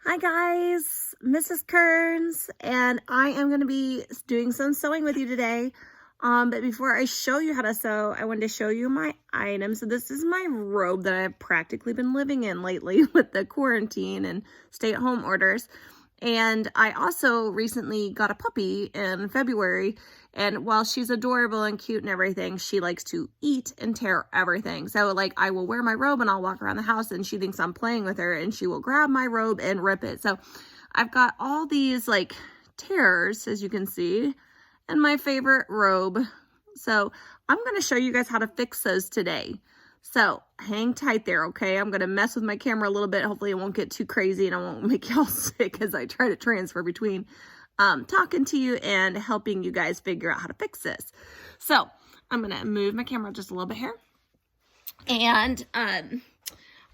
Hi guys, Mrs. Kearns, and I am going to be doing some sewing with you today. But before I show you how to sew, I wanted to show you my items. So this is my robe that I've practically been living in lately with the quarantine and stay-at-home orders. And I also recently got a puppy in February, and while she's adorable and cute and everything, she likes to eat and tear everything. So like I will wear my robe and I'll walk around the house and she thinks I'm playing with her and she will grab my robe and rip it. So I've got all these like tears, as you can see, in my favorite robe. So I'm going to show you guys how to fix those today. So hang tight there, okay? I'm going to mess with my camera a little bit. Hopefully it won't get too crazy and I won't make y'all sick as I try to transfer between talking to you and helping you guys figure out how to fix this. So I'm going to move my camera just a little bit here. And I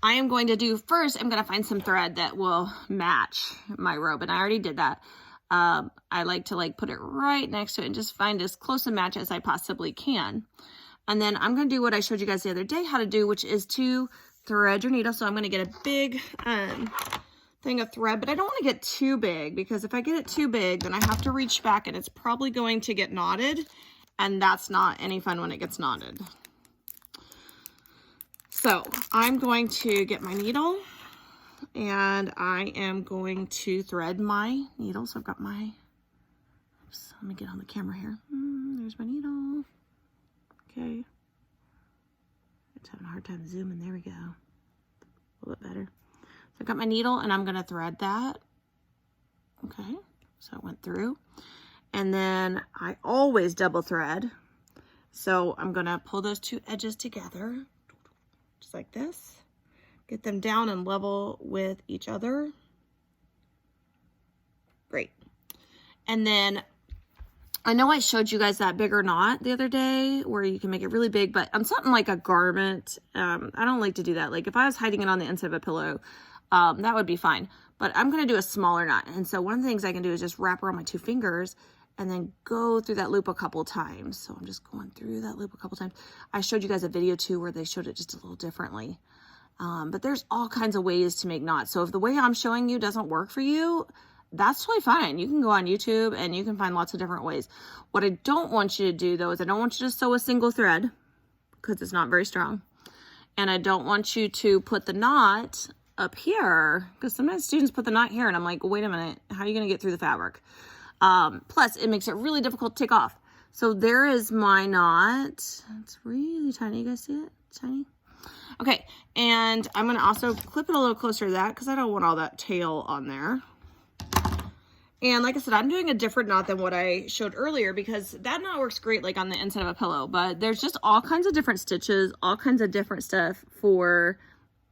am going to do first, I'm going to find some thread that will match my robe. And I already did that. I like to put it right next to it and just find as close a match as I possibly can. And then I'm going to do what I showed you guys the other day how to do, which is to thread your needle. So I'm going to get a big thing of thread, but I don't want to get too big because if I get it too big, then I have to reach back and it's probably going to get knotted. And that's not any fun when it gets knotted. So I'm going to get my needle and I am going to thread my needle. So I've got my, oops, let me get on the camera here. There's my needle. Okay. It's having a hard time zooming. There we go. A little bit better. So I've got my needle and I'm going to thread that. Okay. So I went through. And then I always double thread. So I'm going to pull those two edges together. Just like this. Get them down and level with each other. Great. And then I know I showed you guys that bigger knot the other day where you can make it really big, but on something like a garment, I don't like to do that. Like if I was hiding it on the inside of a pillow, that would be fine. But I'm going to do a smaller knot. And so one of the things I can do is just wrap around my two fingers and then go through that loop a couple times. So I'm just going through that loop a couple times. I showed you guys a video too where they showed it just a little differently. But there's all kinds of ways to make knots. So if the way I'm showing you doesn't work for you, that's totally fine. You can go on YouTube and you can find lots of different ways. What I don't want you to do though is I don't want you to sew a single thread because it's not very strong. And I don't want you to put the knot up here because sometimes students put the knot here and I'm like, wait a minute, how are you going to get through the fabric? Plus it makes it really difficult to take off. So there is my knot. It's really tiny. You guys see it? It's tiny. Okay. And I'm going to also clip it a little closer to that because I don't want all that tail on there. And like I said, I'm doing a different knot than what I showed earlier because that knot works great like on the inside of a pillow, but there's just all kinds of different stitches, all kinds of different stuff for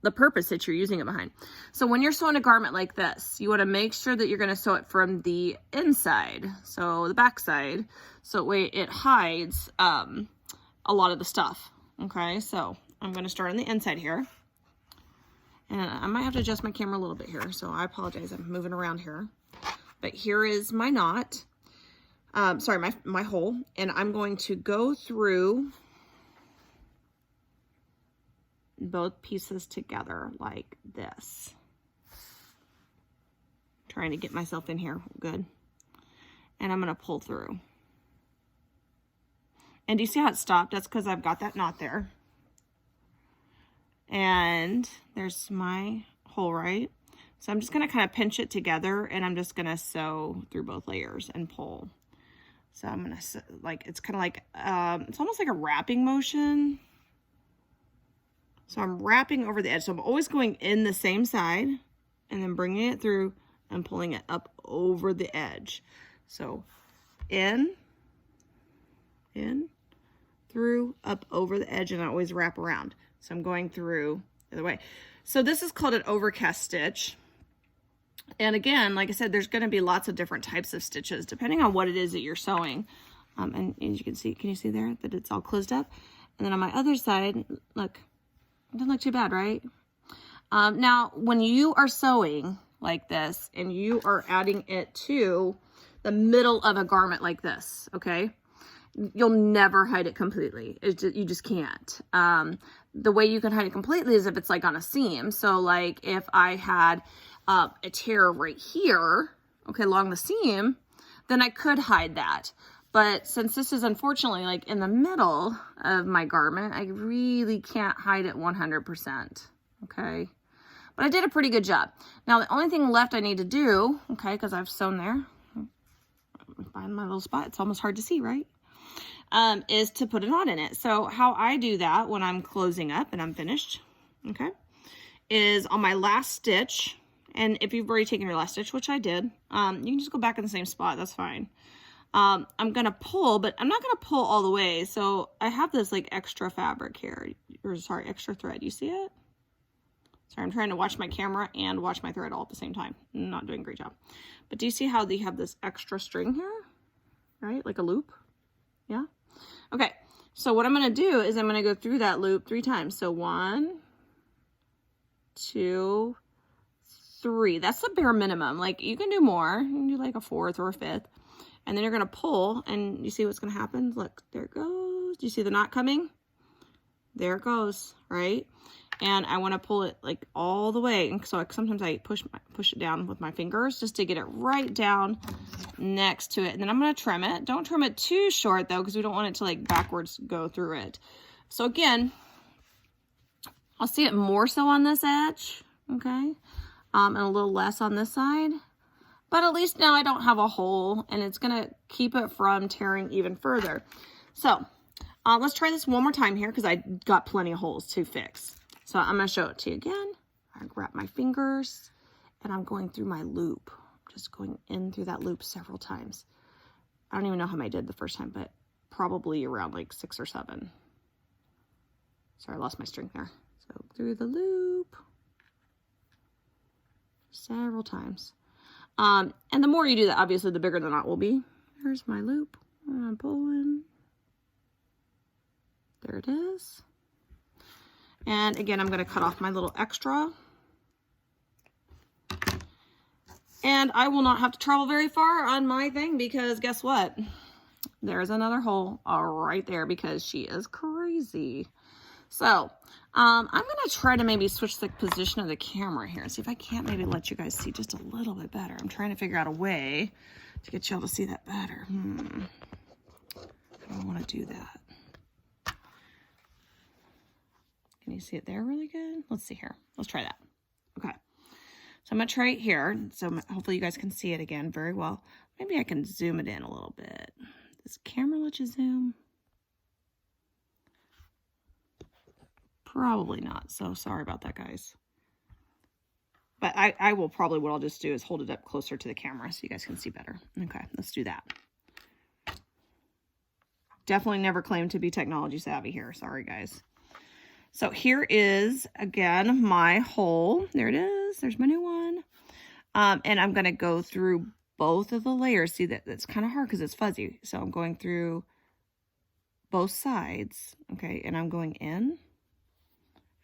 the purpose that you're using it behind. So when you're sewing a garment like this, you want to make sure that you're going to sew it from the inside, so the back side, so that way it hides a lot of the stuff. Okay, so I'm going to start on the inside here. And I might have to adjust my camera a little bit here, so I apologize. I'm moving around here. But here is my knot, sorry, my hole, and I'm going to go through both pieces together like this. Trying to get myself in here, good. And I'm going to pull through. And do you see how it stopped? That's because I've got that knot there. And there's my hole, right? So I'm just going to kind of pinch it together and I'm just going to sew through both layers and pull. So I'm going to, it's kind of like, it's almost like a wrapping motion. So I'm wrapping over the edge. So I'm always going in the same side and then bringing it through and pulling it up over the edge. So in, through, up over the edge, and I always wrap around. So I'm going through the other way. So this is called an overcast stitch. And again, like I said, there's going to be lots of different types of stitches depending on what it is that you're sewing. And as you can see, can you see there that it's all closed up? And then on my other side, look, it doesn't look too bad, right? Now, when you are sewing like this and you are adding it to the middle of a garment like this, okay, you'll never hide it completely. You just can't. the way you can hide it completely is if it's like on a seam. So like if I had a tear right here, okay, along the seam, then I could hide that. But since this is unfortunately like in the middle of my garment, I really can't hide it 100%, okay? But I did a pretty good job. Now the only thing left I need to do, okay, because I've sewn there, find my little spot, it's almost hard to see, right? Is to put a knot in it. So how I do that when I'm closing up and I'm finished, okay, is on my last stitch, and if you've already taken your last stitch, which I did, you can just go back in the same spot, that's fine. I'm gonna pull, but I'm not gonna pull all the way. So I have this like extra fabric here, or sorry, extra thread. You see it? Sorry, I'm trying to watch my camera and watch my thread all at the same time. I'm not doing a great job. But do you see how they have this extra string here? Right, like a loop? Yeah? Okay, so what I'm gonna do is I'm gonna go through that loop 3 times. So 1, 2, 3. That's the bare minimum. Like you can do more. You can do like a 4th or a 5th. And then you're going to pull, and you see what's going to happen? Look, there it goes. Do you see the knot coming? There it goes, right? And I want to pull it like all the way. And so sometimes I push it down with my fingers just to get it right down next to it. And then I'm going to trim it. Don't trim it too short though, because we don't want it to like backwards go through it. So again, I'll see it more so on this edge, okay? And a little less on this side. But at least now I don't have a hole, and it's gonna keep it from tearing even further. So let's try this one more time here, because I got plenty of holes to fix. So I'm gonna show it to you again. I grab my fingers and I'm going through my loop, just going in through that loop several times. I don't even know how many I did the first time, but probably around like 6 or 7. Sorry, I lost my string there. So through the loop several times. And the more you do that, obviously, the bigger the knot will be. Here's my loop. I'm pulling. There it is. And again, I'm going to cut off my little extra. And I will not have to travel very far on my thing, because guess what? There's another hole right there, because she is crazy. So, I'm going to try to maybe switch the position of the camera here and see if I can't maybe let you guys see just a little bit better. I'm trying to figure out a way to get y'all to see that better. I don't want to do that. Can you see it there really good? Let's see here. Let's try that. Okay. So I'm going to try it here. So hopefully you guys can see it again very well. Maybe I can zoom it in a little bit. Does camera let you zoom? Probably not. So sorry about that, guys. But I will probably, what I'll just do is hold it up closer to the camera so you guys can see better. Okay, let's do that. Definitely never claimed to be technology savvy here. Sorry, guys. So here is, again, my hole. There it is. There's my new one. And I'm going to go through both of the layers. See, that's kind of hard because it's fuzzy. So I'm going through both sides. Okay, and I'm going in.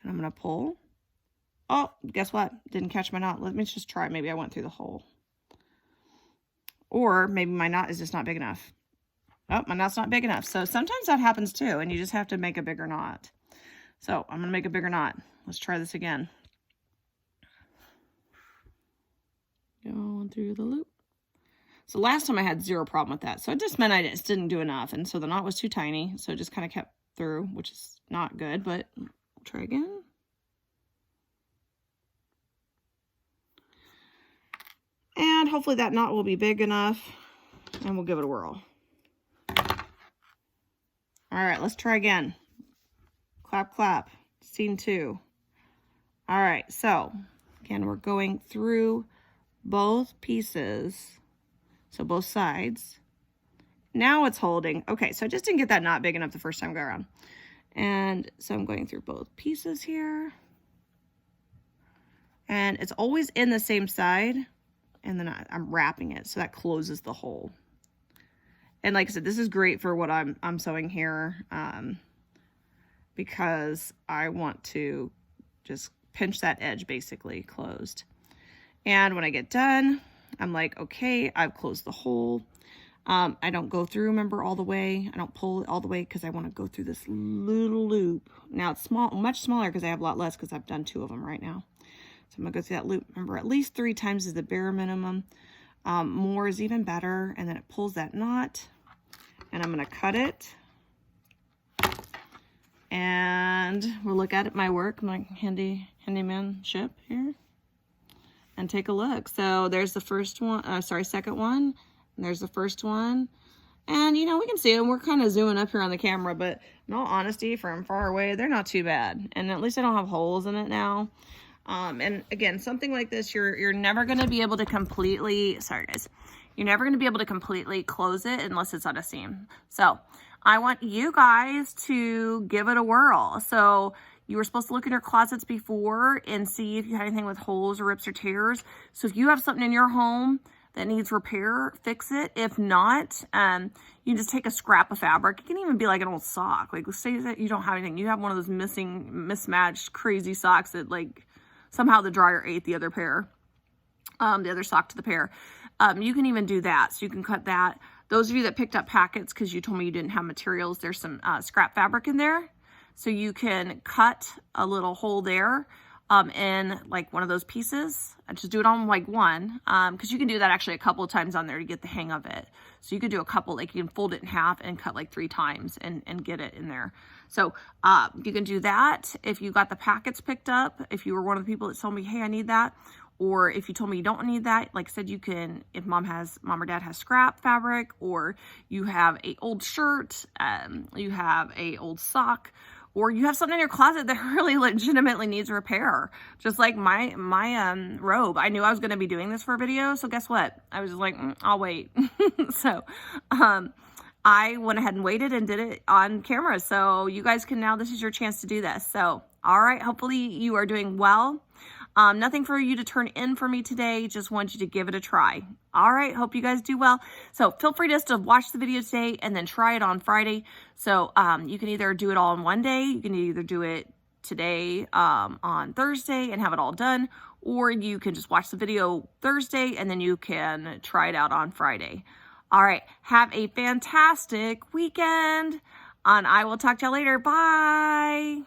And I'm going to pull. Oh, guess what? Didn't catch my knot. Let me just try. Maybe I went through the hole. Or maybe my knot is just not big enough. Oh, my knot's not big enough. So sometimes that happens too, and you just have to make a bigger knot. So I'm going to make a bigger knot. Let's try this again. Going through the loop. So last time I had 0 problem with that. So it just meant I just didn't do enough. And so the knot was too tiny. So it just kind of kept through, which is not good, but we'll try again. And hopefully that knot will be big enough, and we'll give it a whirl. All right, let's try again. Clap, clap. Scene 2. All right, so again, we're going through both pieces, so both sides. Now it's holding. Okay, so I just didn't get that knot big enough the first time I go around. And so I'm going through both pieces here. And it's always in the same side. And then I'm wrapping it, so that closes the hole. And like I said, this is great for what I'm sewing here, because I want to just pinch that edge basically closed. And when I get done, I'm like, okay, I've closed the hole. I don't go through, remember, all the way. I don't pull it all the way because I want to go through this little loop. Now it's small, much smaller because I have a lot less because I've done 2 of them right now. So I'm gonna go through that loop. Remember, at least 3 times is the bare minimum. More is even better. And then it pulls that knot, and I'm gonna cut it. And we'll look at it, my work, my handymanship here, and take a look. So there's the first one, second one. And there's the first one. And, you know, we can see them. We're kind of zooming up here on the camera, but in all honesty, from far away, they're not too bad. And at least I don't have holes in it now. And again, something like this, you're never going to be able to completely, sorry guys, you're never going to be able to completely close it unless it's on a seam. So I want you guys to give it a whirl. So you were supposed to look in your closets before and see if you had anything with holes or rips or tears. So if you have something in your home that needs repair, fix it. If not, you can just take a scrap of fabric. It can even be like an old sock. Like, let's say that you don't have anything. You have one of those missing, mismatched, crazy socks that, like, somehow the dryer ate the other pair, the other sock to the pair. You can even do that. So you can cut that. Those of you that picked up packets because you told me you didn't have materials, there's some scrap fabric in there. So you can cut a little hole there. In like one of those pieces. I just do it on like one, because you can do that actually a couple of times on there to get the hang of it. So you could do a couple, like you can fold it in half and cut like 3 times and get it in there. So you can do that if you got the packets picked up, if you were one of the people that told me, hey, I need that. Or if you told me you don't need that, like I said, you can, if mom or dad has scrap fabric, or you have a old shirt, you have a old sock, or you have something in your closet that really legitimately needs repair. Just like my robe. I knew I was going to be doing this for a video, so guess what? I was just like, I'll wait. So I went ahead and waited and did it on camera. So you guys can now, this is your chance to do this. So, all right, hopefully you are doing well. Nothing for you to turn in for me today. Just want you to give it a try. All right. Hope you guys do well. So feel free just to watch the video today and then try it on Friday. So you can either do it all in one day. You can either do it today on Thursday and have it all done, or you can just watch the video Thursday and then you can try it out on Friday. All right. Have a fantastic weekend, and I will talk to you later. Bye.